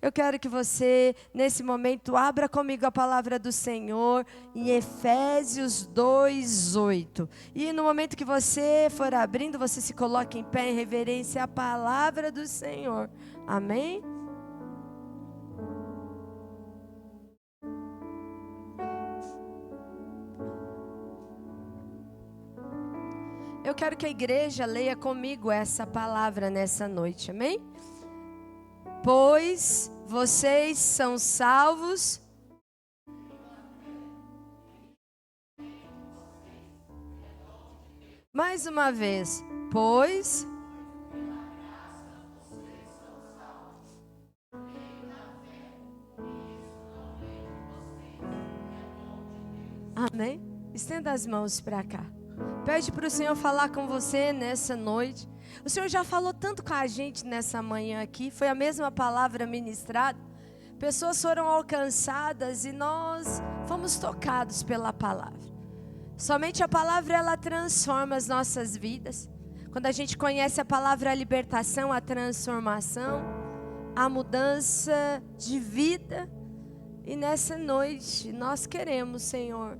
Eu quero que você, nesse momento, abra comigo a palavra do Senhor em Efésios 2:8. E no momento que você for abrindo, você se coloque em pé em reverência à palavra do Senhor. Amém? Eu quero que a igreja leia comigo essa palavra nessa noite. Amém? Pois vocês são salvos. Mais uma vez. Pois. Amém? Estenda as mãos para cá. Pede para o Senhor falar com você nessa noite. O Senhor já falou tanto com a gente nessa manhã aqui. Foi a mesma palavra ministrada. Pessoas foram alcançadas e nós fomos tocados pela palavra. Somente a palavra, ela transforma as nossas vidas. Quando a gente conhece a palavra, a libertação, a transformação, a mudança de vida. E nessa noite, nós queremos, Senhor,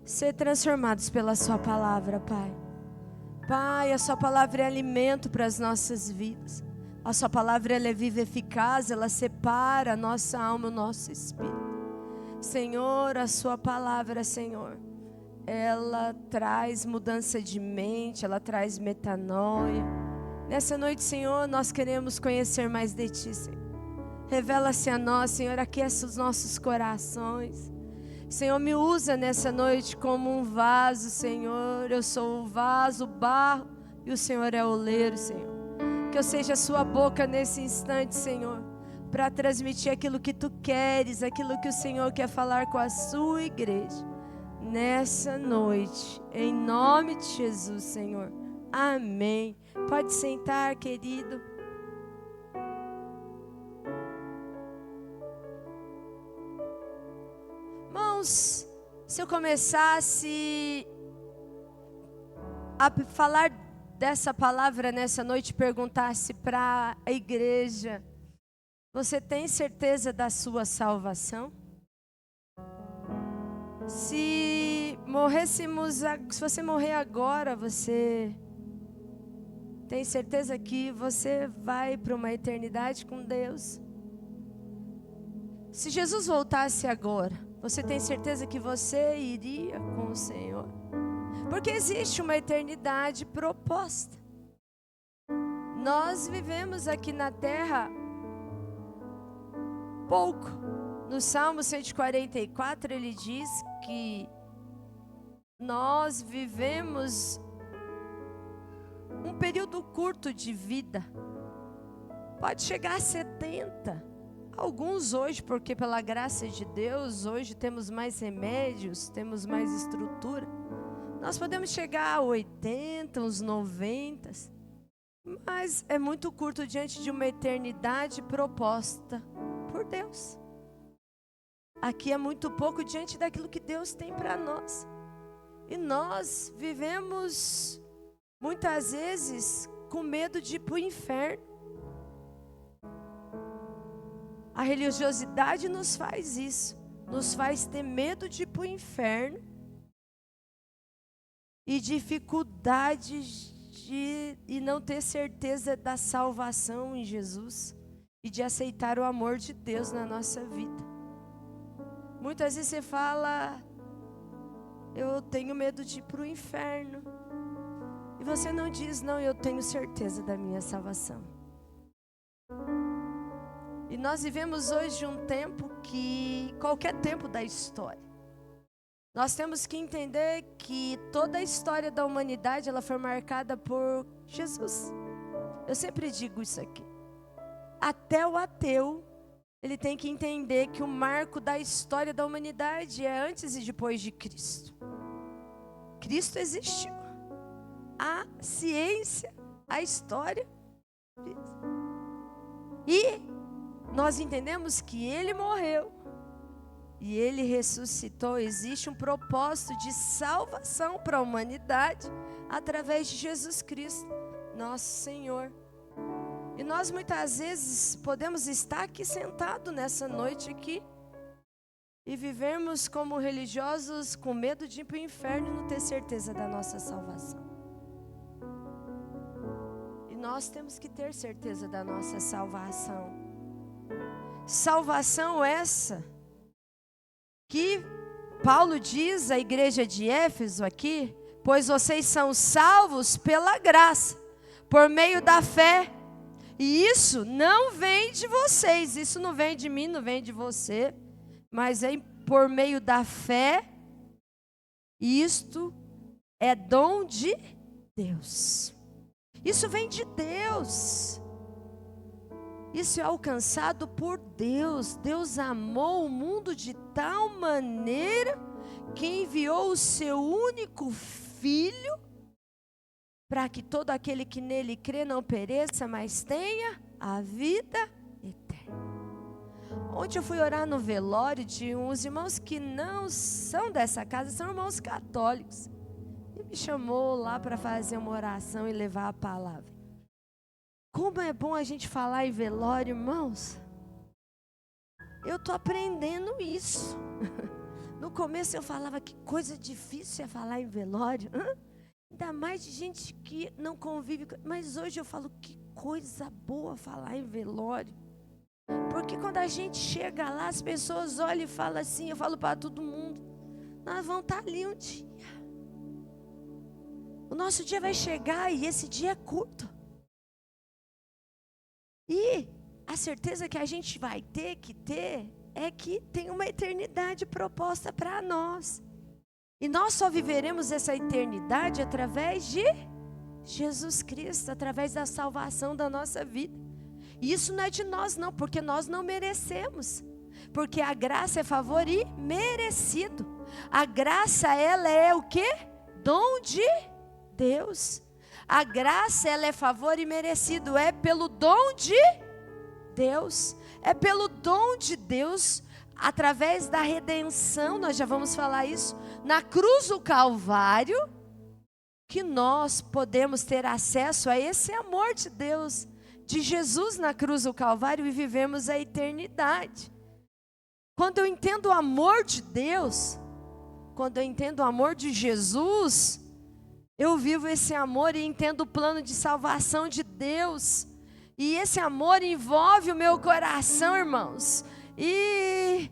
ser transformados pela sua palavra, Pai. Pai, a sua palavra é alimento para as nossas vidas. A sua palavra, ela é viva e eficaz, ela separa a nossa alma e o nosso espírito. Senhor, a sua palavra, Senhor, ela traz mudança de mente, ela traz metanoia. Nessa noite, Senhor, nós queremos conhecer mais de Ti, Senhor. Revela-se a nós, Senhor, aqueça os nossos corações. Senhor, me usa nessa noite como um vaso, Senhor. Eu sou o vaso, o barro, e o Senhor é o oleiro, Senhor. Que eu seja a sua boca nesse instante, Senhor, para transmitir aquilo que Tu queres, aquilo que o Senhor quer falar com a sua igreja. Nessa noite, em nome de Jesus, Senhor. Amém. Pode sentar, querido. Irmãos, se eu começasse a falar dessa palavra nessa noite, perguntasse para a igreja: você tem certeza da sua salvação? Se você morrer agora, você tem certeza que você vai para uma eternidade com Deus? Se Jesus voltasse agora, você tem certeza que você iria com o Senhor? Porque existe uma eternidade proposta. Nós vivemos aqui na terra pouco. No Salmo 144 ele diz que nós vivemos um período curto de vida. Pode chegar a 70. Alguns hoje, porque pela graça de Deus, hoje temos mais remédios, temos mais estrutura. Nós podemos chegar a 80, uns 90. Mas é muito curto diante de uma eternidade proposta por Deus. Aqui é muito pouco diante daquilo que Deus tem para nós. E nós vivemos muitas vezes com medo de ir para o inferno. A religiosidade nos faz isso, nos faz ter medo de ir para o inferno e dificuldade e não ter certeza da salvação em Jesus e de aceitar o amor de Deus na nossa vida. Muitas vezes você fala: eu tenho medo de ir para o inferno, e você não diz: não, eu tenho certeza da minha salvação. E nós vivemos hoje um tempo que, qualquer tempo da história, nós temos que entender que toda a história da humanidade, ela foi marcada por Jesus. Eu sempre digo isso aqui. Até o ateu, ele tem que entender que o marco da história da humanidade é antes e depois de Cristo. Cristo existiu. A ciência, a história. E nós entendemos que Ele morreu e Ele ressuscitou. Existe um propósito de salvação para a humanidade através de Jesus Cristo, nosso Senhor. E nós muitas vezes podemos estar aqui sentado nessa noite aqui e vivermos como religiosos com medo de ir para o inferno e não ter certeza da nossa salvação. E nós temos que ter certeza da nossa salvação. Salvação essa que Paulo diz à igreja de Éfeso aqui, pois vocês são salvos pela graça, por meio da fé. E isso não vem de vocês, isso não vem de mim, não vem de você, mas é por meio da fé. Isto é dom de Deus. Isso vem de Deus. Isso é alcançado por Deus. Deus amou o mundo de tal maneira que enviou o seu único Filho para que todo aquele que nele crê não pereça, mas tenha a vida eterna. Ontem eu fui orar no velório de uns irmãos que não são dessa casa, são irmãos católicos. E me chamou lá para fazer uma oração e levar a palavra. Como é bom a gente falar em velório, irmãos. Eu estou aprendendo isso. No começo eu falava que coisa difícil é falar em velório. Ainda mais de gente que não convive. Mas hoje eu falo que coisa boa falar em velório. Porque quando a gente chega lá, as pessoas olham e falam assim, eu falo para todo mundo, nós vamos estar ali um dia. O nosso dia vai chegar e esse dia é curto. E a certeza que a gente vai ter que ter é que tem uma eternidade proposta para nós. E nós só viveremos essa eternidade através de Jesus Cristo, através da salvação da nossa vida. E isso não é de nós não, porque nós não merecemos. Porque a graça é favor e merecido. A graça, ela é o quê? Dom de Deus. A graça, ela é favor e merecido. É pelo dom de Deus. É pelo dom de Deus, através da redenção, nós já vamos falar isso, na cruz do Calvário, que nós podemos ter acesso a esse amor de Deus, de Jesus na cruz do Calvário, e vivemos a eternidade. Quando eu entendo o amor de Deus, quando eu entendo o amor de Jesus, eu vivo esse amor e entendo o plano de salvação de Deus. E esse amor envolve o meu coração, irmãos. E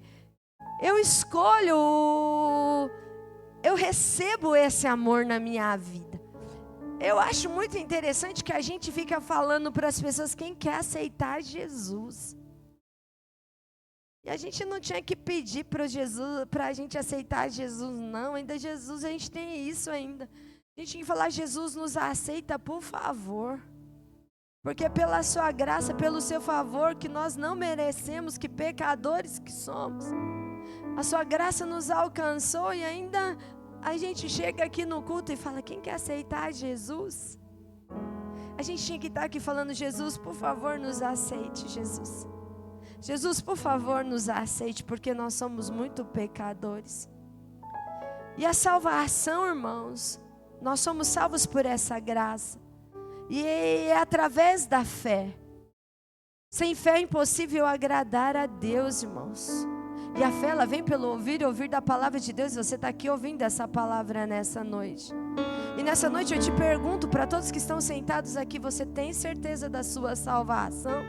eu escolho, eu recebo esse amor na minha vida. Eu acho muito interessante que a gente fica falando para as pessoas quem quer aceitar Jesus. E a gente não tinha que pedir para Jesus, para a gente aceitar Jesus, não. Ainda Jesus, a gente tem isso ainda. A gente tinha que falar, Jesus, nos aceita, por favor. Porque é pela sua graça, pelo seu favor, que nós não merecemos, que pecadores que somos. A sua graça nos alcançou e ainda a gente chega aqui no culto e fala, quem quer aceitar Jesus? A gente tinha que estar aqui falando, Jesus, por favor, nos aceite, Jesus. Jesus, por favor, nos aceite, porque nós somos muito pecadores. E a salvação, irmãos, nós somos salvos por essa graça. E é através da fé. Sem fé é impossível agradar a Deus, irmãos. E a fé, ela vem pelo ouvir e ouvir da palavra de Deus. Você está aqui ouvindo essa palavra nessa noite. E nessa noite eu te pergunto, para todos que estão sentados aqui, você tem certeza da sua salvação?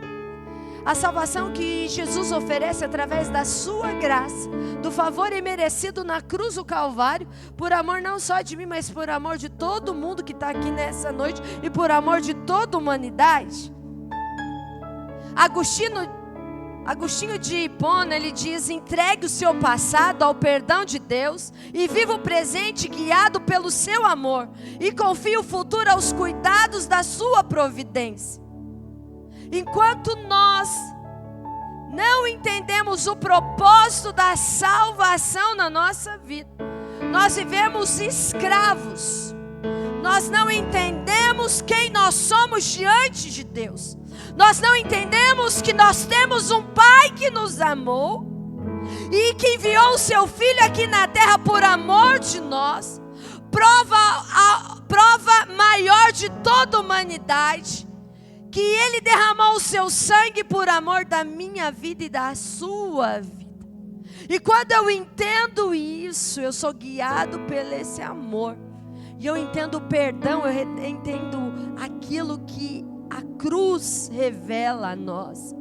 A salvação que Jesus oferece através da sua graça, do favor imerecido na cruz do Calvário, por amor não só de mim, mas por amor de todo mundo que está aqui nessa noite e por amor de toda a humanidade. Agostinho de Hipona, ele diz, entregue o seu passado ao perdão de Deus e viva o presente guiado pelo seu amor e confie o futuro aos cuidados da sua providência. Enquanto nós não entendemos o propósito da salvação na nossa vida, nós vivemos escravos. Nós não entendemos quem nós somos diante de Deus. Nós não entendemos que nós temos um Pai que nos amou e que enviou o seu Filho aqui na terra por amor de nós. Prova maior de toda a humanidade, que Ele derramou o seu sangue por amor da minha vida e da sua vida. E quando eu entendo isso, eu sou guiado pelo esse amor. E eu entendo o perdão, eu entendo aquilo que a cruz revela a nós.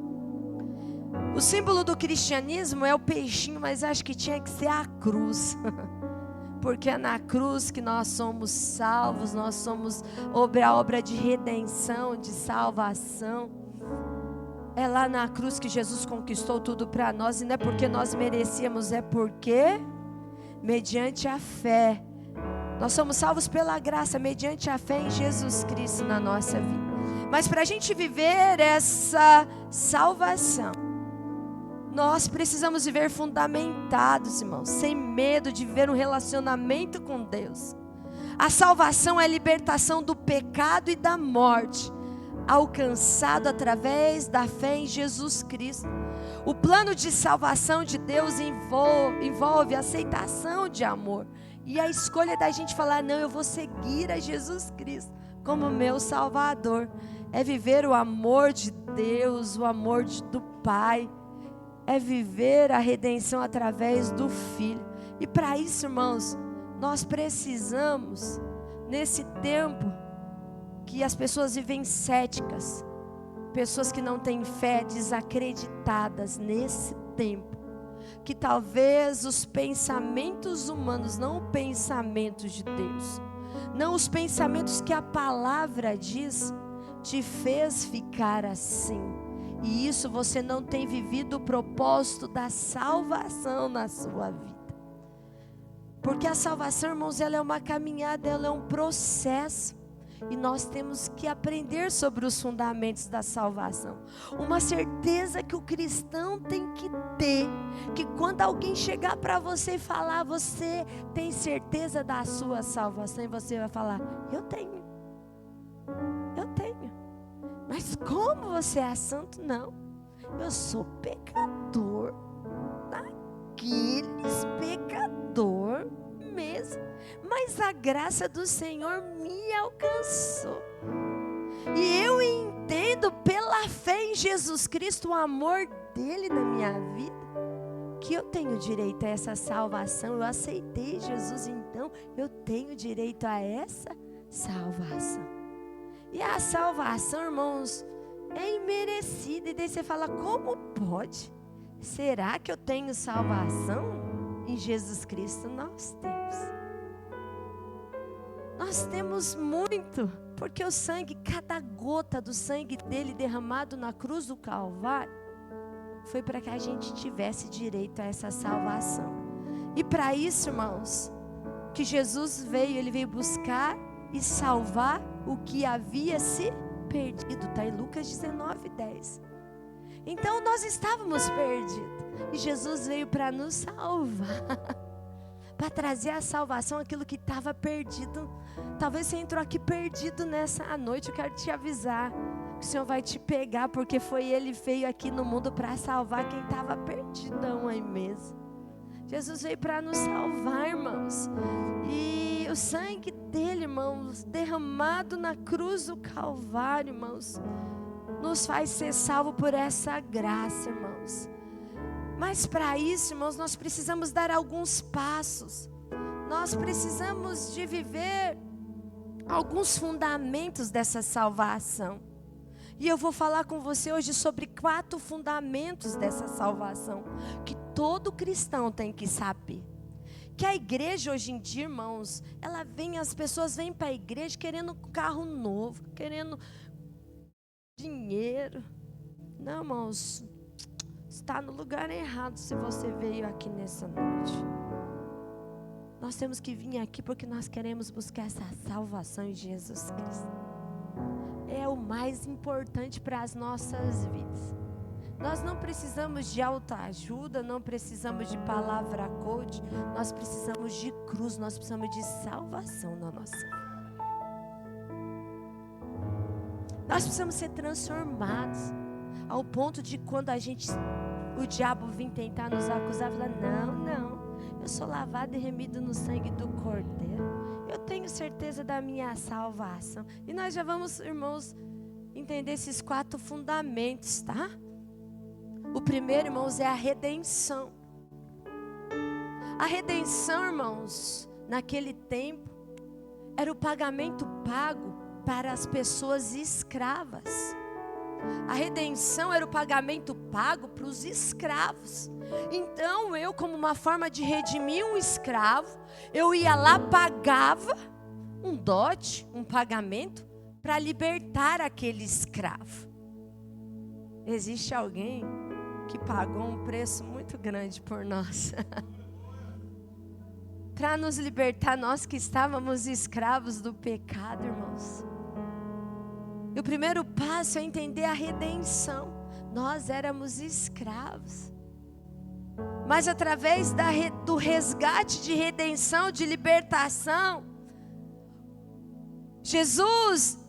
O símbolo do cristianismo é o peixinho, mas acho que tinha que ser a cruz. Porque é na cruz que nós somos salvos, nós somos a obra de redenção, de salvação. É lá na cruz que Jesus conquistou tudo para nós, e não é porque nós merecíamos, é porque, mediante a fé, nós somos salvos pela graça, mediante a fé em Jesus Cristo na nossa vida. Mas para a gente viver essa salvação, nós precisamos viver fundamentados, irmãos, sem medo de viver um relacionamento com Deus. A salvação é a libertação do pecado e da morte, alcançado através da fé em Jesus Cristo. O plano de salvação de Deus envolve a aceitação de amor e a escolha da gente falar: não, eu vou seguir a Jesus Cristo como meu Salvador. É viver o amor de Deus, o amor do Pai. É viver a redenção através do Filho. E para isso, irmãos, nós precisamos, nesse tempo que as pessoas vivem céticas, pessoas que não têm fé, desacreditadas nesse tempo, que talvez os pensamentos humanos, não o pensamento de Deus, não os pensamentos que a palavra diz, te fez ficar assim. E isso você não tem vivido o propósito da salvação na sua vida. Porque a salvação, irmãos, ela é uma caminhada, ela é um processo. E nós temos que aprender sobre os fundamentos da salvação. Uma certeza que o cristão tem que ter, que quando alguém chegar para você e falar: você tem certeza da sua salvação? E você vai falar: eu tenho. Mas como você é santo? Não, eu sou pecador, daqueles pecador mesmo, mas a graça do Senhor me alcançou, e eu entendo pela fé em Jesus Cristo o amor dele na minha vida, que eu tenho direito a essa salvação. Eu aceitei Jesus, então eu tenho direito a essa salvação. E a salvação, irmãos, é imerecida. E daí você fala: como pode? Será que eu tenho salvação? Em Jesus Cristo nós temos. Nós temos muito, porque o sangue, cada gota do sangue dele derramado na cruz do Calvário, foi para que a gente tivesse direito a essa salvação. E para isso, irmãos, que Jesus veio, ele veio buscar e salvar o que havia se perdido. Está em Lucas 19:10. Então nós estávamos perdidos, e Jesus veio para nos salvar, para trazer a salvação, aquilo que estava perdido. Talvez você entrou aqui perdido nessa noite. Eu quero te avisar que o Senhor vai te pegar, porque foi Ele que veio aqui no mundo para salvar quem estava perdidão aí mesmo. Jesus veio para nos salvar, irmãos. E o sangue dele, irmãos, derramado na cruz do Calvário, irmãos, nos faz ser salvo por essa graça, irmãos. Mas para isso, irmãos, nós precisamos dar alguns passos. Nós precisamos de viver alguns fundamentos dessa salvação. E eu vou falar com você hoje sobre 4 fundamentos dessa salvação, que todo cristão tem que saber. Que a igreja hoje em dia, irmãos, as pessoas vêm para a igreja querendo um carro novo, querendo dinheiro. Não, irmãos, está no lugar errado se você veio aqui nessa noite. Nós temos que vir aqui porque nós queremos buscar essa salvação em Jesus Cristo. É o mais importante para as nossas vidas. Nós não precisamos de autoajuda, não precisamos de palavra coach, nós precisamos de cruz, nós precisamos de salvação na nossa vida. Nós precisamos ser transformados, ao ponto de quando o diabo vir tentar nos acusar, falar: não, eu sou lavado e remido no sangue do Cordeiro. Eu tenho certeza da minha salvação. E nós já vamos, irmãos, entender esses 4 fundamentos, tá? O primeiro, irmãos, é a redenção. A redenção, irmãos, naquele tempo, era o pagamento pago para as pessoas escravas. A redenção era o pagamento pago para os escravos. Então, eu, como uma forma de redimir um escravo, eu ia lá, pagava um dote, um pagamento, para libertar aquele escravo. Existe alguém que pagou um preço muito grande por nós. Para nos libertar, nós que estávamos escravos do pecado, irmãos. E o primeiro passo é entender a redenção. Nós éramos escravos. Mas através do resgate de redenção, de libertação, Jesus,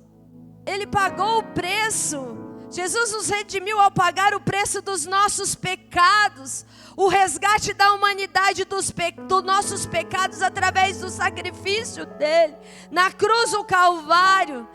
Ele pagou o preço. Jesus nos redimiu ao pagar o preço dos nossos pecados. O resgate da humanidade dos nossos pecados através do sacrifício dele. Na cruz, o Calvário.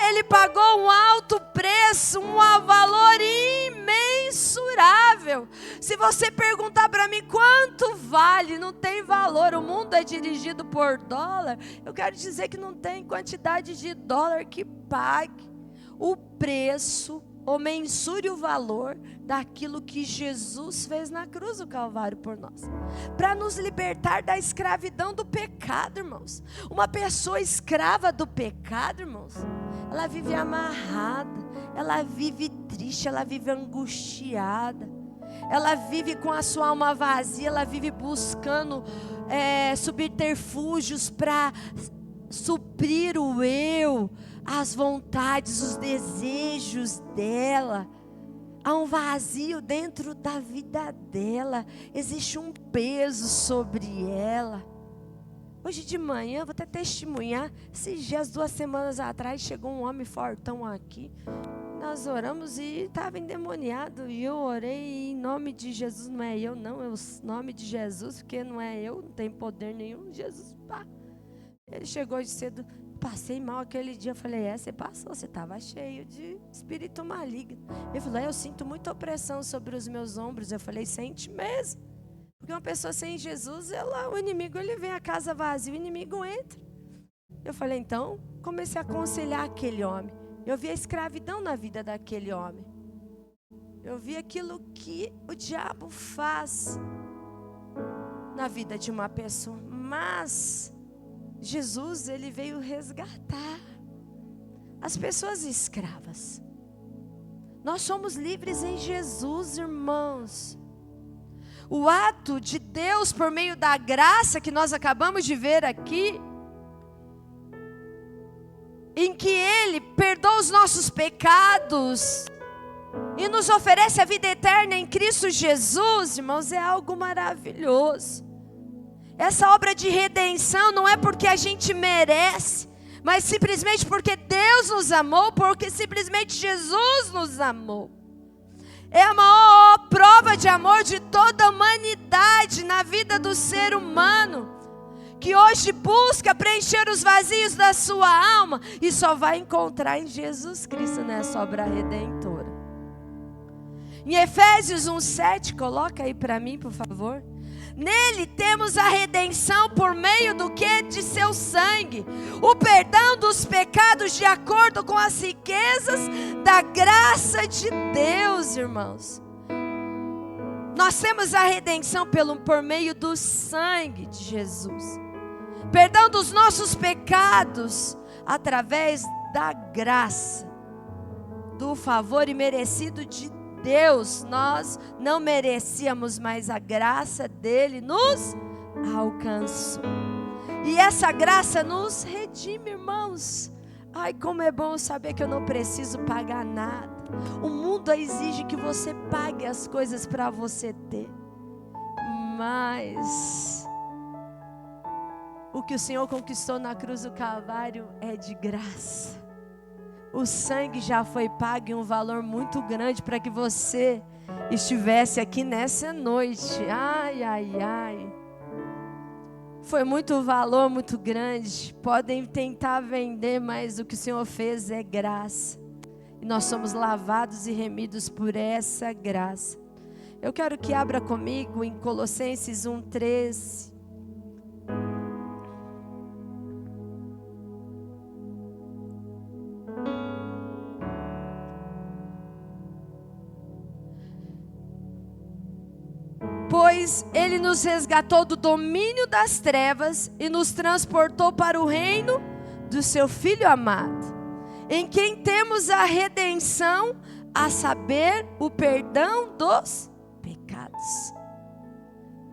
Ele pagou um alto preço, um valor imensurável. Se você perguntar para mim quanto vale, não tem valor. O mundo é dirigido por dólar. Eu quero dizer que não tem quantidade de dólar que pague o preço, ou mensure o valor daquilo que Jesus fez na cruz do Calvário por nós, para nos libertar da escravidão do pecado, irmãos. Uma pessoa escrava do pecado, irmãos, ela vive amarrada, ela vive triste, ela vive angustiada, ela vive com a sua alma vazia, ela vive buscando subterfúgios para suprir o eu, as vontades, os desejos dela. Há um vazio dentro da vida dela. Existe um peso sobre ela. Hoje de manhã, vou até testemunhar. Esses dias, 2 semanas atrás, chegou um homem fortão aqui. Nós oramos e estava endemoniado. E eu orei em nome de Jesus. Não é eu, não. É o nome de Jesus. Porque não é eu, não tem poder nenhum. Jesus, pá. Ele chegou de cedo. Passei mal aquele dia. Eu falei, você passou, você estava cheio de espírito maligno. Ele falou, eu sinto muita opressão sobre os meus ombros. Eu falei, sente mesmo. Porque uma pessoa sem Jesus, o inimigo, ele vem a casa vazia, o inimigo entra. Eu falei, então, comecei a aconselhar aquele homem. Eu vi a escravidão na vida daquele homem. Eu vi aquilo que o diabo faz na vida de uma pessoa. Mas Jesus, ele veio resgatar as pessoas escravas. Nós somos livres em Jesus, irmãos. O ato de Deus por meio da graça que nós acabamos de ver aqui, em que Ele perdoa os nossos pecados e nos oferece a vida eterna em Cristo Jesus, irmãos, é algo maravilhoso. Essa obra de redenção não é porque a gente merece, mas simplesmente porque Deus nos amou, porque simplesmente Jesus nos amou. É a maior prova de amor de toda a humanidade na vida do ser humano, que hoje busca preencher os vazios da sua alma e só vai encontrar em Jesus Cristo nessa obra redentora. Em Efésios 1:7, coloca aí para mim, por favor. Nele temos a redenção por meio do que? De seu sangue, o perdão dos pecados de acordo com as riquezas da graça de Deus, irmãos. Nós temos a redenção por meio do sangue de Jesus. Perdão dos nossos pecados através da graça, do favor imerecido de Deus. Nós não merecíamos, mas a graça dele nos alcançou. E essa graça nos redime, irmãos. Ai, como é bom saber que eu não preciso pagar nada. O mundo exige que você pague as coisas para você ter. Mas o que o Senhor conquistou na cruz do Calvário é de graça. O sangue já foi pago em um valor muito grande para que você estivesse aqui nessa noite. Ai, ai, ai. Foi muito valor, muito grande. Podem tentar vender, mas o que o Senhor fez é graça. E nós somos lavados e remidos por essa graça. Eu quero que abra comigo em Colossenses 1:13. Pois Ele nos resgatou do domínio das trevas e nos transportou para o reino do seu Filho amado, em quem temos a redenção, a saber, o perdão dos pecados.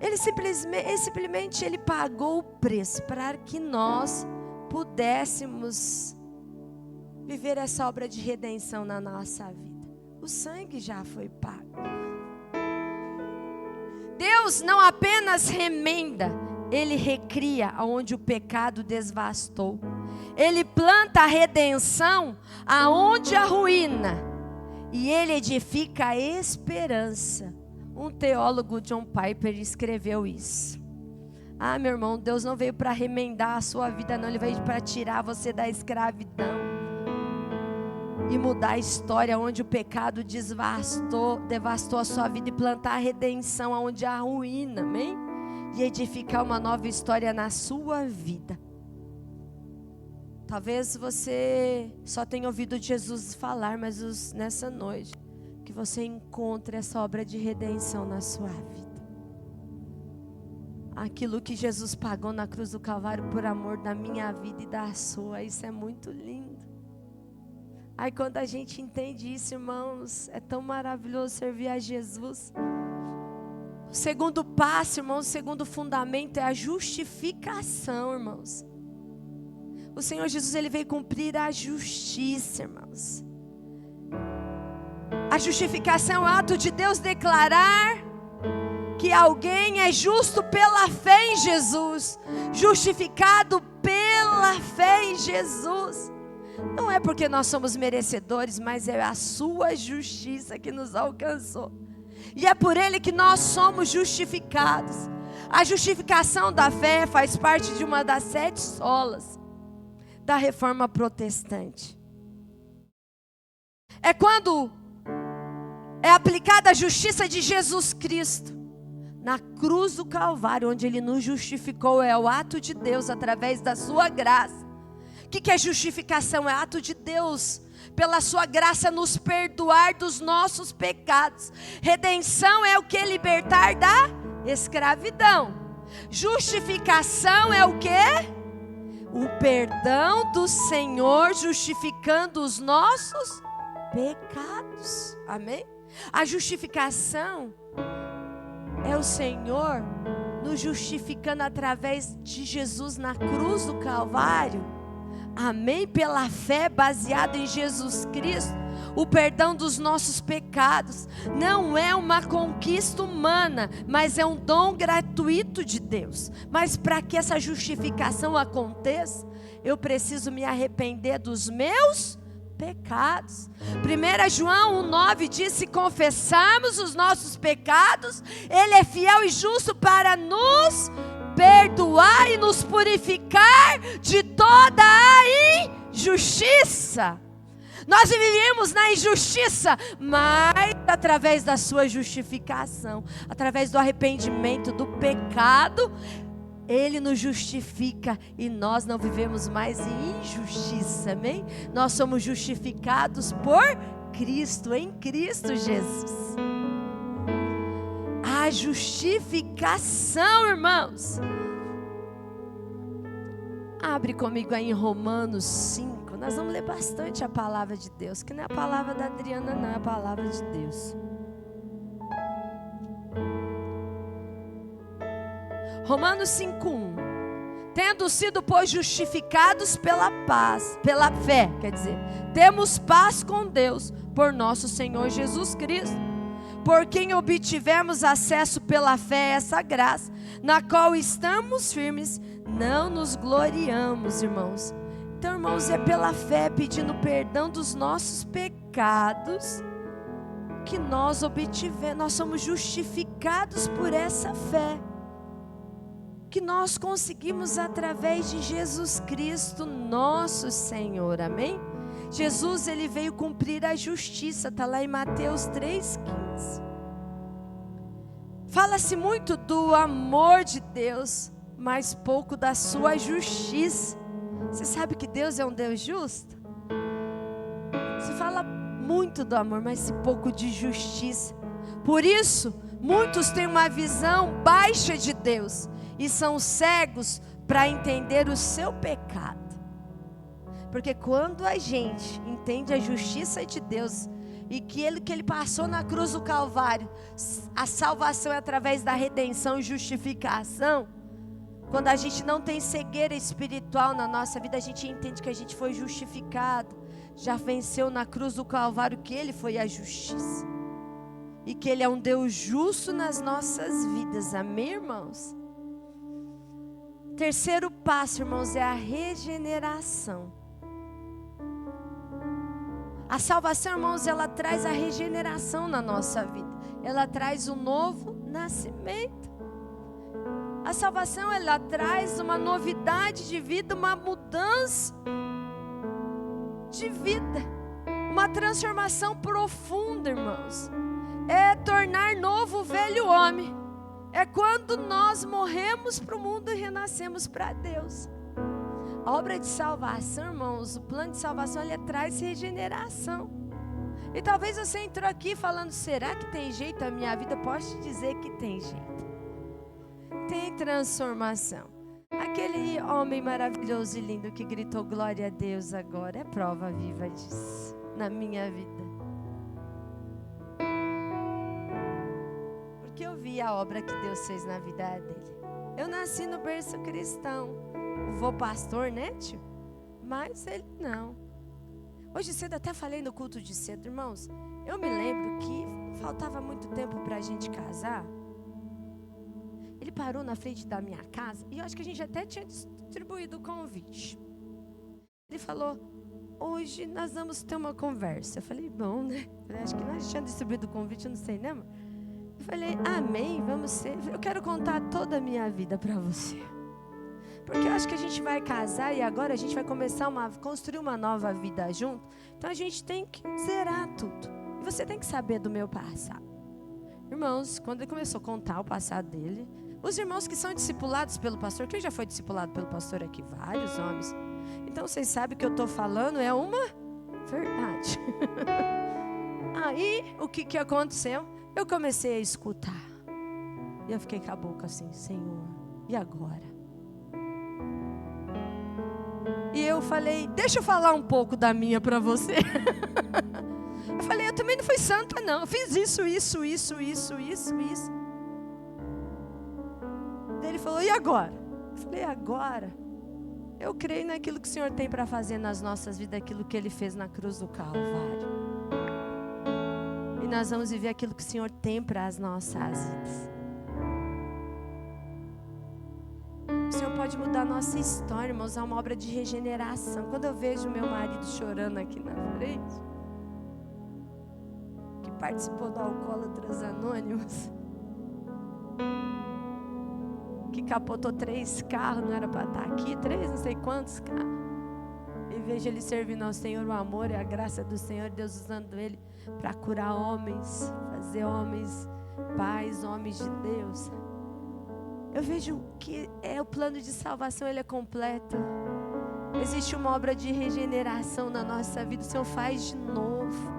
Ele simplesmente pagou o preço para que nós pudéssemos viver essa obra de redenção na nossa vida. O sangue já foi pago. Deus não apenas remenda, Ele recria aonde o pecado devastou. Ele planta a redenção aonde a ruína. E Ele edifica a esperança. Um teólogo, John Piper, escreveu isso. Ah, meu irmão, Deus não veio para remendar a sua vida, não. Ele veio para tirar você da escravidão e mudar a história onde o pecado devastou a sua vida, e plantar a redenção onde há ruína, amém? E edificar uma nova história na sua vida. Talvez você só tenha ouvido Jesus falar, mas nessa noite, que você encontre essa obra de redenção na sua vida. Aquilo que Jesus pagou na cruz do Calvário por amor da minha vida e da sua, isso é muito lindo. Aí quando a gente entende isso, irmãos, é tão maravilhoso servir a Jesus. O segundo passo, irmãos, o segundo fundamento é a justificação, irmãos. O Senhor Jesus, Ele veio cumprir a justiça, irmãos. A justificação é o ato de Deus declarar que alguém é justo pela fé em Jesus. Justificado pela fé em Jesus. Não é porque nós somos merecedores, mas é a sua justiça que nos alcançou. E é por Ele que nós somos justificados. A justificação da fé faz parte de uma das 7 solas da Reforma Protestante. É quando é aplicada a justiça de Jesus Cristo na cruz do Calvário, onde Ele nos justificou. É o ato de Deus através da sua graça. O que é justificação? É ato de Deus, pela sua graça, nos perdoar dos nossos pecados. Redenção é o que? Libertar da escravidão. Justificação é o que? O perdão do Senhor justificando os nossos pecados. Amém? A justificação é o Senhor nos justificando através de Jesus na cruz do Calvário. Amém? Pela fé baseada em Jesus Cristo, o perdão dos nossos pecados não é uma conquista humana, mas é um dom gratuito de Deus. Mas para que essa justificação aconteça, eu preciso me arrepender dos meus pecados. 1 João 1,9 diz: se confessarmos os nossos pecados, Ele é fiel e justo para nos perdoar e nos purificar de toda a injustiça. Nós vivíamos na injustiça, mas através da sua justificação, através do arrependimento do pecado, Ele nos justifica e nós não vivemos mais em injustiça, amém? Nós somos justificados por Cristo, em Cristo Jesus. A justificação, irmãos. Abre comigo aí em Romanos 5. Nós vamos ler bastante a palavra de Deus, que não é a palavra da Adriana, não, é a palavra de Deus. Romanos 5:1. Tendo sido, pois, justificados pela fé, quer dizer, temos paz com Deus por nosso Senhor Jesus Cristo, por quem obtivemos acesso pela fé a essa graça, na qual estamos firmes, não nos gloriamos, irmãos. Então, irmãos, é pela fé, pedindo perdão dos nossos pecados, que nós somos justificados por essa fé, que nós conseguimos através de Jesus Cristo, nosso Senhor, amém? Jesus, ele veio cumprir a justiça, está lá em Mateus 3,15. Fala-se muito do amor de Deus, mas pouco da sua justiça. Você sabe que Deus é um Deus justo? Se fala muito do amor, mas pouco de justiça. Por isso, muitos têm uma visão baixa de Deus e são cegos para entender o seu pecado. Porque quando a gente entende a justiça de Deus e que ele passou na cruz do Calvário, a salvação é através da redenção e justificação. Quando a gente não tem cegueira espiritual na nossa vida, a gente entende que a gente foi justificado, já venceu na cruz do Calvário, que Ele foi a justiça e que Ele é um Deus justo nas nossas vidas, amém, irmãos? Terceiro passo, irmãos, é a regeneração. A salvação, irmãos, ela traz a regeneração na nossa vida. Ela traz um novo nascimento. A salvação, ela traz uma novidade de vida, uma mudança de vida. Uma transformação profunda, irmãos. É tornar novo o velho homem. É quando nós morremos para o mundo e renascemos para Deus. A obra de salvação, irmãos, o plano de salvação, ele traz regeneração. E talvez você entrou aqui falando, será que tem jeito a minha vida? Posso te dizer que tem jeito. Tem transformação. Aquele homem maravilhoso e lindo que gritou glória a Deus agora, é prova viva disso, na minha vida. Porque eu vi a obra que Deus fez na vida dele. Eu nasci no berço cristão. Vou pastor, né, tio? Mas ele não. Hoje cedo até falei no culto de cedo, irmãos. Eu me lembro que faltava muito tempo para a gente casar. Ele parou na frente da minha casa e eu acho que a gente até tinha distribuído o convite. Ele falou, hoje nós vamos ter uma conversa. Eu falei, bom, né? Eu acho que nós tínhamos distribuído o convite, eu não sei, né, amor? Eu falei, amém, vamos ser. Eu quero contar toda a minha vida para você. Porque eu acho que a gente vai casar e agora a gente vai começar construir uma nova vida junto. Então a gente tem que zerar tudo. E você tem que saber do meu passado. Irmãos, quando ele começou a contar o passado dele, os irmãos que são discipulados pelo pastor, quem já foi discipulado pelo pastor aqui? Vários homens. Então vocês sabem que eu estou falando é uma verdade. Aí, o que aconteceu? Eu comecei a escutar. E eu fiquei com a boca assim, Senhor, e agora? E eu falei, deixa eu falar um pouco da minha para você. Eu falei, eu também não fui santa não, eu fiz isso. Daí ele falou, e agora? Eu falei, agora? Eu creio naquilo que o Senhor tem para fazer nas nossas vidas, aquilo que Ele fez na cruz do Calvário. E nós vamos viver aquilo que o Senhor tem para as nossas vidas. O Senhor pode mudar a nossa história, irmãos, é uma obra de regeneração. Quando eu vejo meu marido chorando aqui na frente, que participou do Alcoólatras Anônimos, que capotou 3 carros, não era para estar aqui, 3 não sei quantos carros. E vejo ele servindo ao Senhor, o amor e a graça do Senhor, Deus usando ele para curar homens, fazer homens pais, homens de Deus. Eu vejo que o plano de salvação, ele é completo. Existe uma obra de regeneração na nossa vida. O Senhor faz de novo.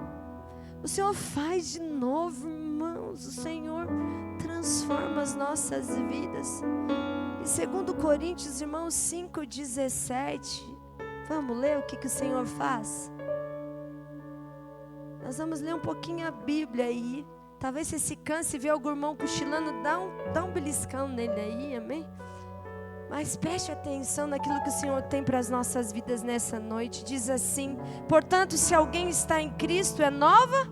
O Senhor faz de novo, irmãos. O Senhor transforma as nossas vidas. Em 2 Coríntios, irmãos, 5:17. Vamos ler o que o Senhor faz? Nós vamos ler um pouquinho a Bíblia aí. Talvez você se canse e vê algum irmão cochilando, dá um beliscão nele aí, amém? Mas preste atenção naquilo que o Senhor tem para as nossas vidas nessa noite. Diz assim, portanto, se alguém está em Cristo, é nova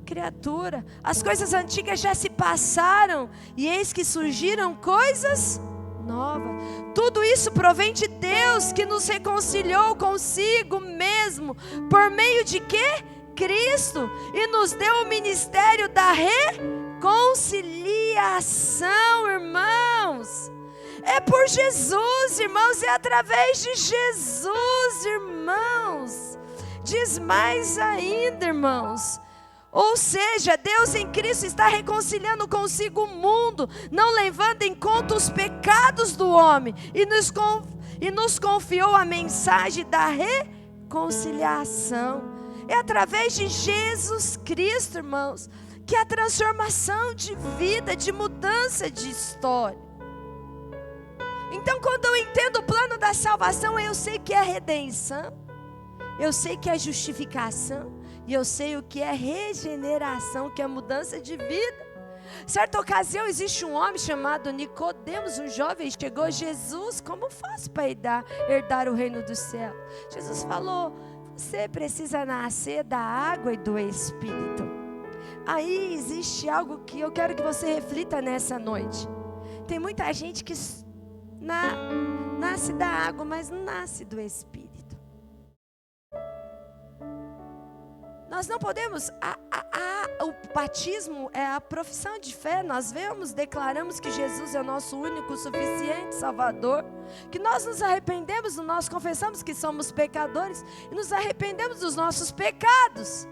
criatura. As coisas antigas já se passaram e eis que surgiram coisas novas. Tudo isso provém de Deus, que nos reconciliou consigo mesmo. Por meio de quê? Cristo, e nos deu o ministério da reconciliação, irmãos. É por Jesus, irmãos, é através de Jesus, irmãos. Diz mais ainda, irmãos. Ou seja, Deus em Cristo está reconciliando consigo o mundo, não levando em conta os pecados do homem, e nos confiou a mensagem da reconciliação. É através de Jesus Cristo, irmãos, que a transformação de vida, de mudança de história. Então, quando eu entendo o plano da salvação, eu sei que é redenção, eu sei que é justificação, e eu sei o que é regeneração, que é mudança de vida. Certa ocasião, existe um homem chamado Nicodemos, um jovem, chegou a Jesus: como faço para herdar o reino do céu? Jesus falou: você precisa nascer da água e do Espírito. Aí existe algo que eu quero que você reflita nessa noite. Tem muita gente que nasce da água, mas não nasce do Espírito. Nós não podemos, o batismo é a profissão de fé. Nós declaramos que Jesus é o nosso único, suficiente Salvador, que nós nos arrependemos, nós confessamos que somos pecadores e nos arrependemos dos nossos pecados.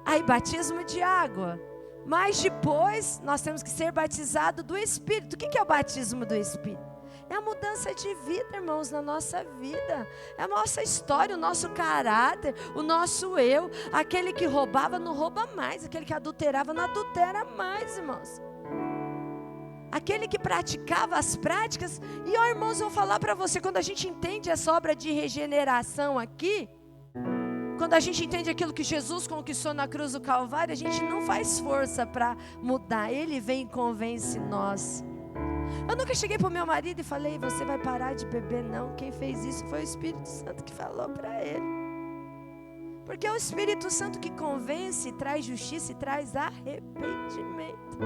Aí batismo de água, mas depois nós temos que ser batizados do Espírito. O que é o batismo do Espírito? É a mudança de vida, irmãos, na nossa vida. É a nossa história, o nosso caráter, o nosso eu. Aquele que roubava não rouba mais. Aquele que adulterava não adultera mais, irmãos. Aquele que praticava as práticas. E, irmãos, eu vou falar para você, quando a gente entende essa obra de regeneração aqui, quando a gente entende aquilo que Jesus conquistou na cruz do Calvário, a gente não faz força para mudar. Ele vem e convence nós. Eu nunca cheguei para o meu marido e falei: você vai parar de beber. Não, quem fez isso foi o Espírito Santo que falou para ele. Porque é o Espírito Santo que convence, traz justiça e traz arrependimento.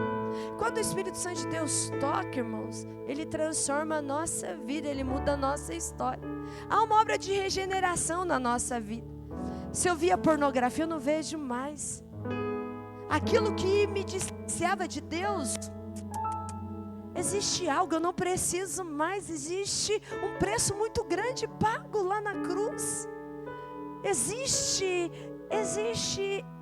Quando o Espírito Santo de Deus toca, irmãos, ele transforma a nossa vida, ele muda a nossa história. Há uma obra de regeneração na nossa vida. Se eu via pornografia, eu não vejo mais. Aquilo que me distanciava de Deus, existe algo, eu não preciso mais. Existe um preço muito grande pago lá na cruz. Existe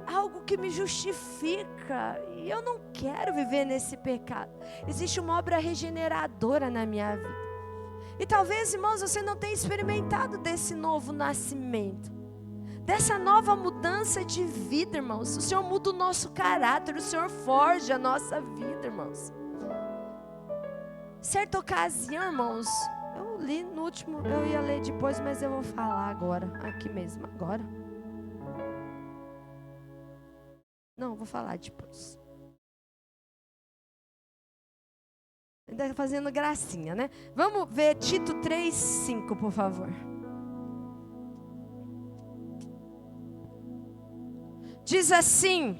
algo que me justifica. E eu não quero viver nesse pecado. Existe uma obra regeneradora na minha vida. E talvez, irmãos, você não tenha experimentado desse novo nascimento, dessa nova mudança de vida, irmãos. O Senhor muda o nosso caráter, o Senhor forja a nossa vida, irmãos. Certa ocasião, irmãos, eu li no último, eu ia ler depois, mas eu vou falar agora, aqui mesmo, agora. Não, vou falar depois. Ainda fazendo gracinha, né? Vamos ver Tito 3:5, por favor. Diz assim: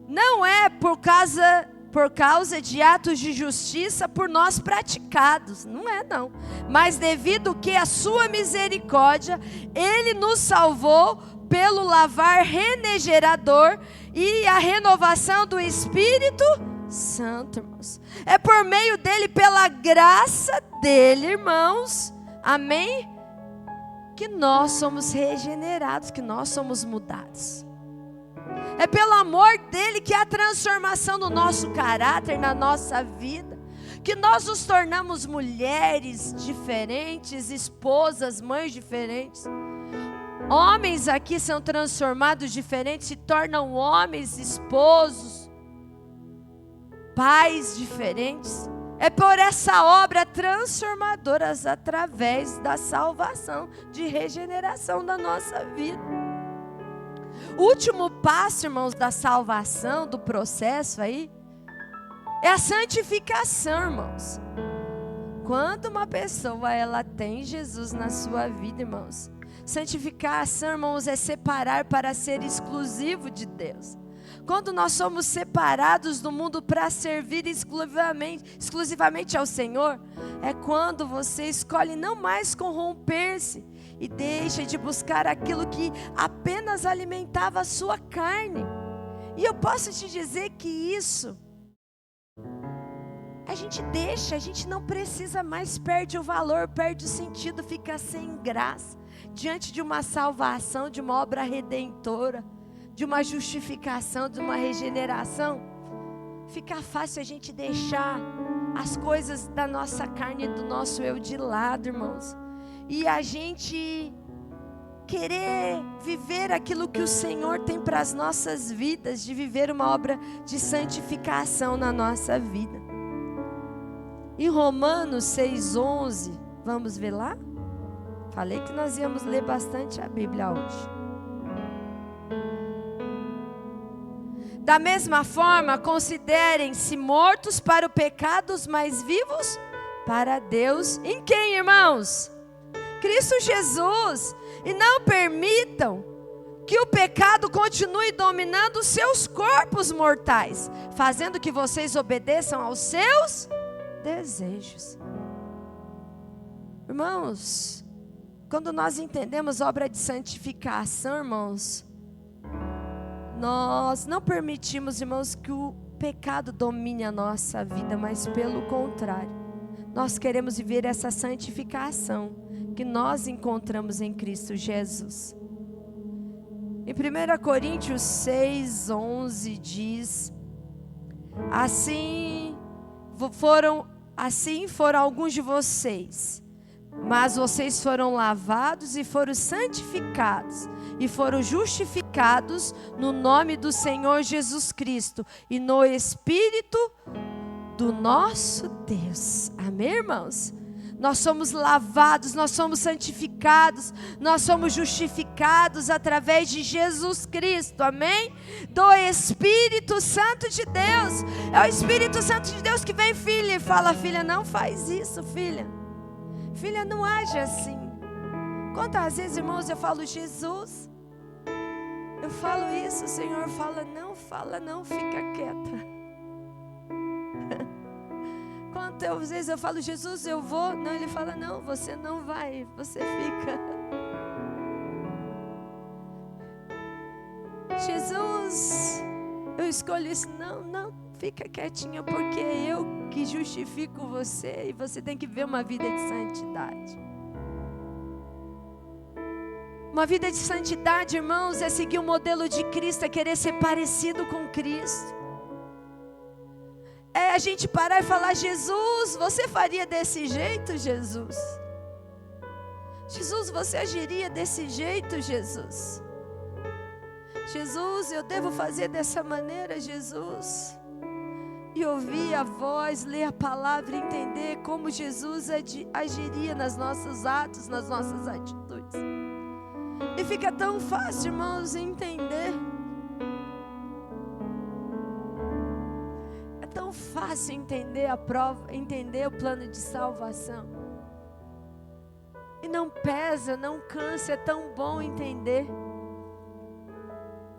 não é por causa de atos de justiça por nós praticados, não é não, mas devido que a sua misericórdia, Ele nos salvou pelo lavar regenerador e a renovação do Espírito Santo, irmãos. É por meio dele, pela graça dele, irmãos, amém? Que nós somos regenerados, que nós somos mudados. É pelo amor dele que há transformação no nosso caráter, na nossa vida, que nós nos tornamos mulheres diferentes, esposas, mães diferentes. Homens aqui são transformados diferentes, se tornam homens, esposos, pais diferentes. É por essa obra transformadora através da salvação, de regeneração da nossa vida. O último passo, irmãos, da salvação, do processo aí, é a santificação, irmãos. Quando uma pessoa, ela tem Jesus na sua vida, irmãos, santificação, irmãos, é separar para ser exclusivo de Deus. Quando nós somos separados do mundo para servir exclusivamente ao Senhor, é quando você escolhe não mais corromper-se e deixa de buscar aquilo que apenas alimentava a sua carne. E eu posso te dizer que isso a gente deixa, a gente não precisa mais, perde o valor, perde o sentido, fica sem graça. Diante de uma salvação, de uma obra redentora, de uma justificação, de uma regeneração, fica fácil a gente deixar as coisas da nossa carne e do nosso eu de lado, irmãos. E a gente querer viver aquilo que o Senhor tem para as nossas vidas, de viver uma obra de santificação na nossa vida. Em Romanos 6,11, vamos ver lá? Falei que nós íamos ler bastante a Bíblia hoje. Da mesma forma, considerem-se mortos para o pecado, mas vivos para Deus. Em quem, irmãos? Cristo Jesus. E não permitam que o pecado continue dominando os seus corpos mortais, fazendo que vocês obedeçam aos seus desejos. Irmãos, quando nós entendemos a obra de santificação, irmãos, nós não permitimos, irmãos, que o pecado domine a nossa vida, mas pelo contrário, nós queremos viver essa santificação que nós encontramos em Cristo Jesus. Em 1 Coríntios 6,11 diz: Assim foram alguns de vocês, mas vocês foram lavados e foram santificados e foram justificados no nome do Senhor Jesus Cristo e no Espírito do nosso Deus. Amém, irmãos? Nós somos lavados, nós somos santificados, nós somos justificados através de Jesus Cristo, amém? Do Espírito Santo de Deus. É o Espírito Santo de Deus que vem, filha, e fala: filha, não faz isso, filha. Filha, não age assim. Quantas vezes, irmãos, eu falo: Jesus, eu falo isso, o Senhor fala: não, fica quieta. Quantas vezes eu falo: Jesus, eu vou. Não, Ele fala: não, você não vai, você fica. Jesus, eu escolho isso. Não, fica quietinha, porque é eu que justifico você e você tem que ver uma vida de santidade. Uma vida de santidade, irmãos, é seguir o modelo de Cristo, é querer ser parecido com Cristo. É a gente parar e falar: Jesus, você faria desse jeito, Jesus? Jesus, você agiria desse jeito, Jesus? Jesus, eu devo fazer dessa maneira, Jesus? E ouvir a voz, ler a palavra, entender como Jesus agiria nos nossos atos, nas nossas atitudes. E fica tão fácil, irmãos, entender. É tão fácil entender a prova, entender o plano de salvação. E não pesa, não cansa, é tão bom entender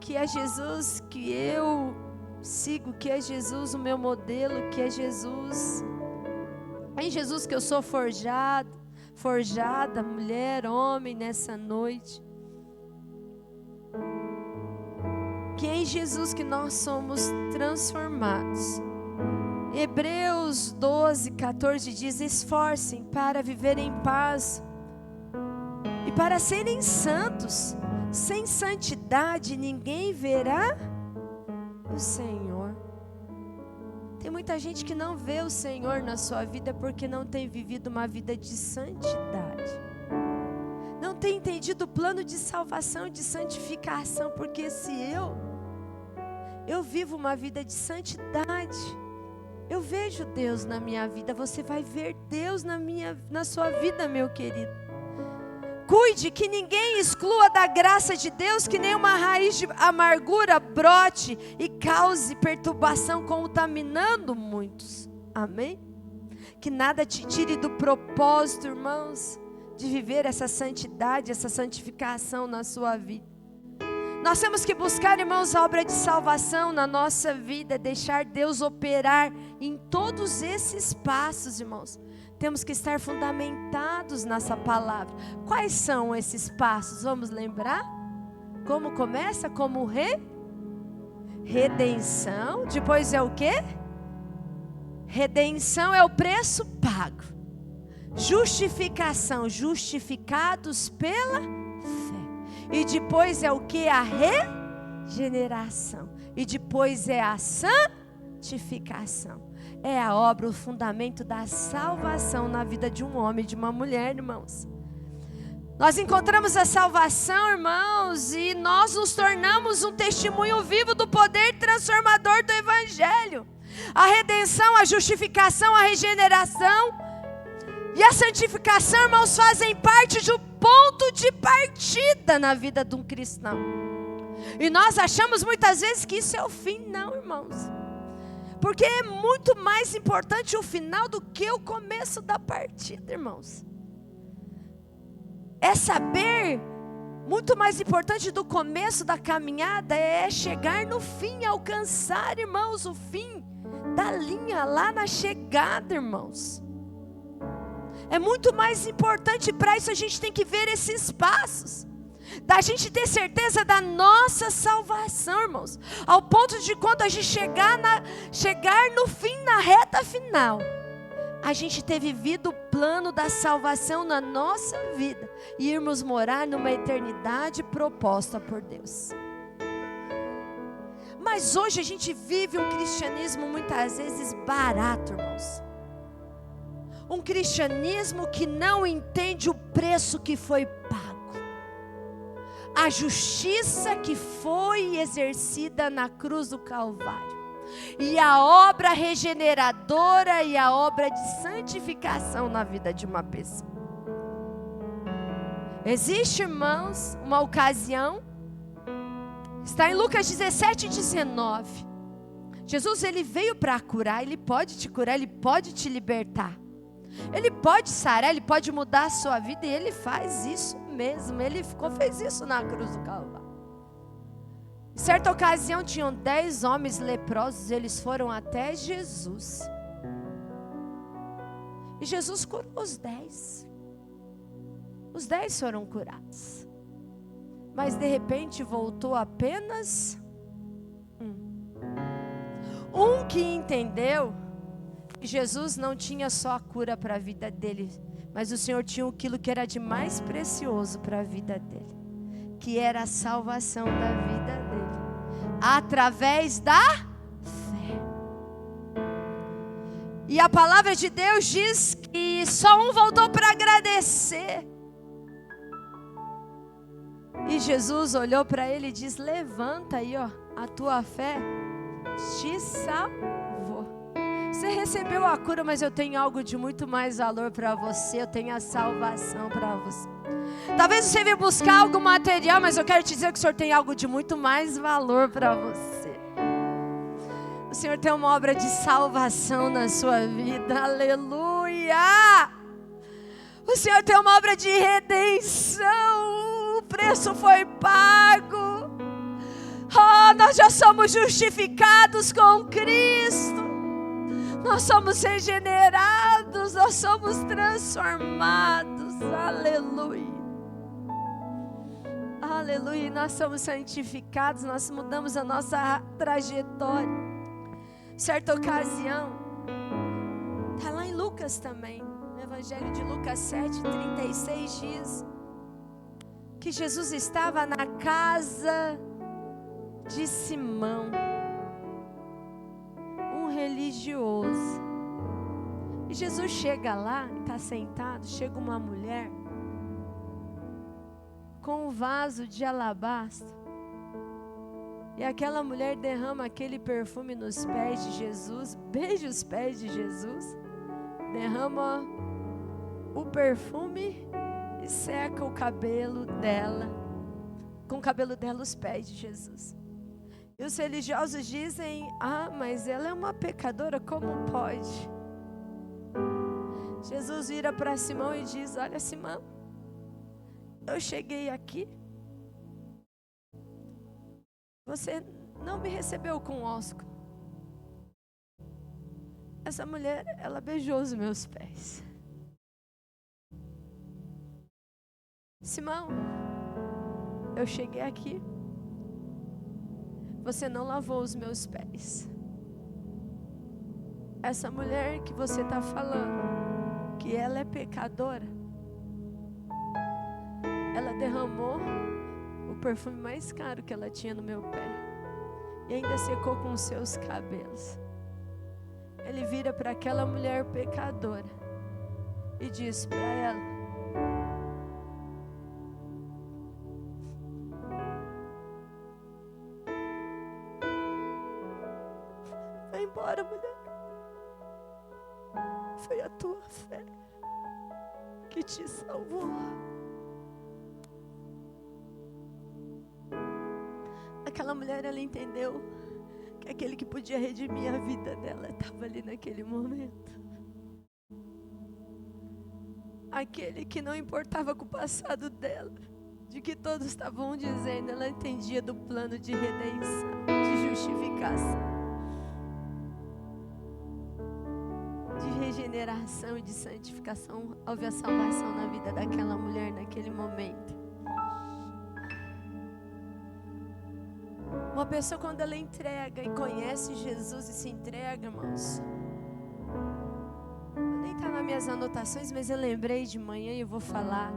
que é Jesus que eu sigo, que é Jesus o meu modelo, que é Jesus. É em Jesus que eu sou forjada, mulher, homem, nessa noite. Que é em Jesus que nós somos transformados. Hebreus 12, 14 diz: esforcem para viver em paz e para serem santos. Sem santidade ninguém verá o Senhor. Tem muita gente que não vê o Senhor na sua vida porque não tem vivido uma vida de santidade. Não tem entendido o plano de salvação, de santificação, porque se eu vivo uma vida de santidade, eu vejo Deus na minha vida, você vai ver Deus na sua vida, meu querido. Cuide que ninguém exclua da graça de Deus, que nenhuma raiz de amargura brote e cause perturbação, contaminando muitos. Amém? Que nada te tire do propósito, irmãos, de viver essa santidade, essa santificação na sua vida. Nós temos que buscar, irmãos, a obra de salvação na nossa vida, deixar Deus operar em todos esses passos, irmãos. Temos que estar fundamentados nessa palavra. Quais são esses passos? Vamos lembrar? Como começa? Como redenção. Depois é o quê? Redenção é o preço pago. Justificação, justificados pela fé. E depois é o que? A regeneração. E depois é a santificação. É a obra, o fundamento da salvação na vida de um homem e de uma mulher, irmãos. Nós encontramos a salvação, irmãos, e nós nos tornamos um testemunho vivo do poder transformador do Evangelho. A redenção, a justificação, a regeneração e a santificação, irmãos, fazem parte de um ponto de partida na vida de um cristão. E nós achamos muitas vezes que isso é o fim. Não, irmãos. Porque é muito mais importante o final do que o começo da partida, irmãos. É saber, muito mais importante do começo da caminhada, é chegar no fim, alcançar, irmãos, o fim da linha lá na chegada, irmãos. É muito mais importante. Para isso a gente tem que ver esses passos, da gente ter certeza da nossa salvação, irmãos, ao ponto de quando a gente chegar no fim, na reta final, a gente ter vivido o plano da salvação na nossa vida e irmos morar numa eternidade proposta por Deus. Mas hoje a gente vive um cristianismo muitas vezes barato, irmãos. Um cristianismo que não entende o preço que foi pago, a justiça que foi exercida na cruz do Calvário, e a obra regeneradora e a obra de santificação na vida de uma pessoa. Existe, irmãos, uma ocasião, está em Lucas 17:19. Jesus, ele veio para curar. Ele pode te curar, ele pode te libertar, ele pode sarar, ele pode mudar a sua vida, e ele faz isso mesmo. Ele fez isso na cruz do Calvário. Em certa ocasião tinham 10 homens leprosos. Eles foram até Jesus, e Jesus curou os 10. Os 10 foram curados. Mas de repente voltou apenas um que entendeu que Jesus não tinha só a cura para a vida dele, mas o Senhor tinha aquilo que era de mais precioso para a vida dele, que era a salvação da vida dele, através da fé. E a palavra de Deus diz que só um voltou para agradecer. E Jesus olhou para ele e disse: levanta aí, ó, a tua fé te salvou. Você recebeu a cura, mas eu tenho algo de muito mais valor para você. Eu tenho a salvação para você. Talvez você veio buscar algo material, mas eu quero te dizer que o Senhor tem algo de muito mais valor para você. O Senhor tem uma obra de salvação na sua vida. Aleluia! O Senhor tem uma obra de redenção. O preço foi pago. Oh, nós já somos justificados com Cristo. Nós somos regenerados. Nós somos transformados. Aleluia. Aleluia. Nós somos santificados. Nós mudamos a nossa trajetória. Certa ocasião, está lá em Lucas também, no Evangelho de Lucas 7:36 diz que Jesus estava na casa de Simão, um religioso. E Jesus chega lá, está sentado, chega uma mulher com um vaso de alabastro. E aquela mulher derrama aquele perfume nos pés de Jesus, beija os pés de Jesus, derrama o perfume e seca o cabelo dela, com o cabelo dela os pés de Jesus. E os religiosos dizem: ah, mas ela é uma pecadora, como pode? Jesus vira para Simão e diz: olha, Simão, eu cheguei aqui, você não me recebeu com ósculo. Essa mulher, ela beijou os meus pés. Simão, eu cheguei aqui, você não lavou os meus pés. essa mulher que você está falando, que ela é pecadora, ela derramou o perfume mais caro que ela tinha no meu pé e ainda secou com os seus cabelos. Ele vira para aquela mulher pecadora e diz para ela: vai embora, mulher. Foi a tua fé que te salvou. Aquela mulher, ela entendeu que aquele que podia redimir a vida dela estava ali naquele momento. Aquele que não importava com o passado dela, de que todos estavam dizendo, ela entendia do plano de redenção, de justificação, de regeneração e de santificação. Houve a salvação na vida daquela mulher naquele momento. Uma pessoa, quando ela entrega e conhece Jesus e se entrega, irmãos, nem está nas minhas anotações, mas eu lembrei de manhã e eu vou falar.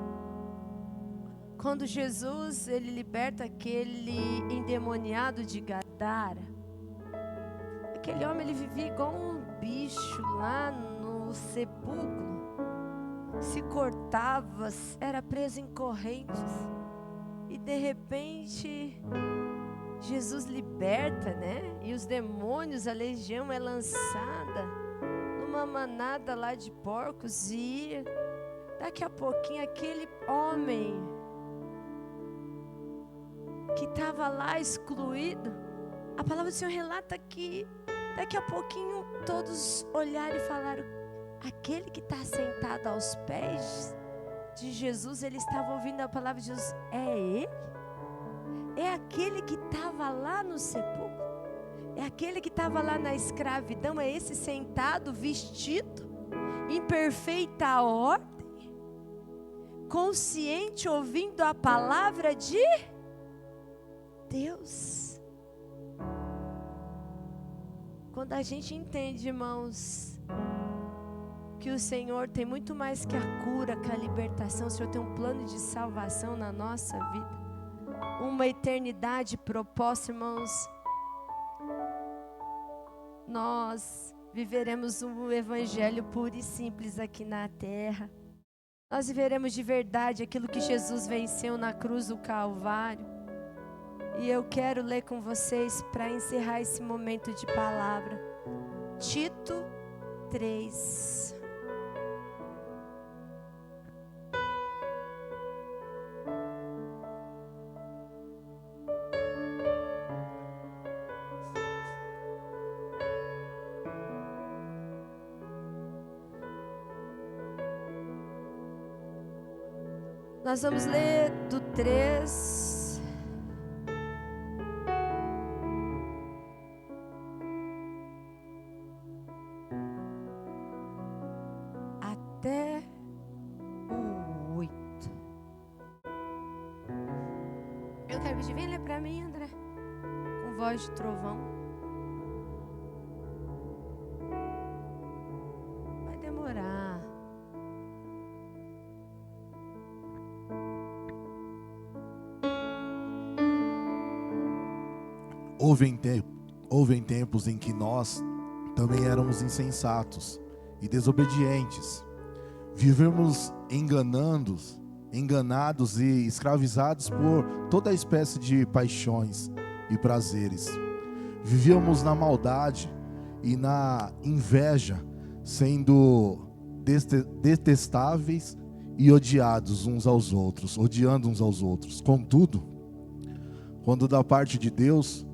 Quando Jesus, ele liberta aquele endemoniado de Gadara, aquele homem, ele vivia igual um bicho lá no sepulcro, se cortava, era preso em correntes, e de repente Jesus liberta, né? E os demônios, a legião é lançada numa manada lá de porcos, e daqui a pouquinho aquele homem que estava lá excluído, a palavra do Senhor relata que daqui a pouquinho todos olharam e falaram: aquele que está sentado aos pés de Jesus, eles estavam ouvindo a palavra de Jesus, é ele? É aquele que estava lá no sepulcro? É aquele que estava lá na escravidão? É esse sentado, vestido, em perfeita ordem, consciente, ouvindo a palavra de Deus? Quando a gente entende, irmãos, que o Senhor tem muito mais que a cura, que a libertação, o Senhor tem um plano de salvação na nossa vida, uma eternidade proposta, irmãos, nós viveremos um evangelho puro e simples aqui na terra. Nós viveremos de verdade aquilo que Jesus venceu na cruz do Calvário. E eu quero ler com vocês, para encerrar esse momento de palavra, Tito 3. Nós vamos ler do 3 até o 8. Eu quero pedir, vem ler para mim, André, com voz de trovão. Vai demorar. Houve em tempos em que nós também éramos insensatos e desobedientes. Vivemos enganados e escravizados por toda espécie de paixões e prazeres. Vivíamos na maldade e na inveja, sendo detestáveis e odiados uns aos outros, odiando uns aos outros. Contudo, quando da parte de Deus,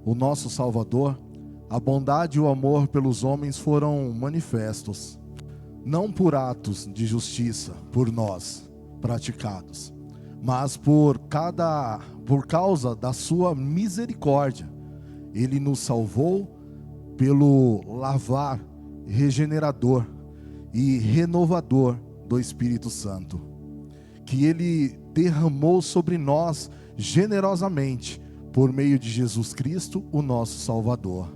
o nosso Salvador, a bondade e o amor pelos homens foram manifestos, não por atos de justiça por nós praticados, mas por causa da sua misericórdia. Ele nos salvou pelo lavar regenerador e renovador do Espírito Santo, que Ele derramou sobre nós generosamente, por meio de Jesus Cristo, o nosso Salvador.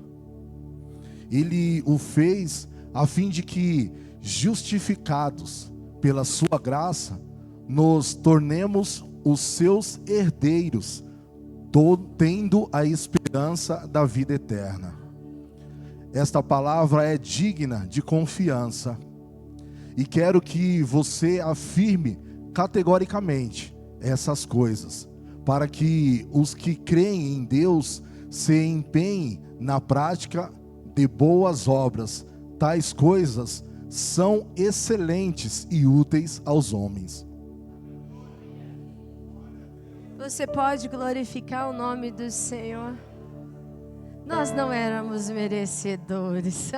Ele o fez a fim de que, justificados pela sua graça, nos tornemos os seus herdeiros, tendo a esperança da vida eterna. Esta palavra é digna de confiança, e quero que você afirme categoricamente essas coisas, para que os que creem em Deus se empenhem na prática de boas obras. Tais coisas são excelentes e úteis aos homens. Você pode glorificar o nome do Senhor. Nós não éramos merecedores,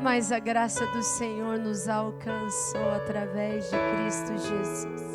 mas a graça do Senhor nos alcançou através de Cristo Jesus.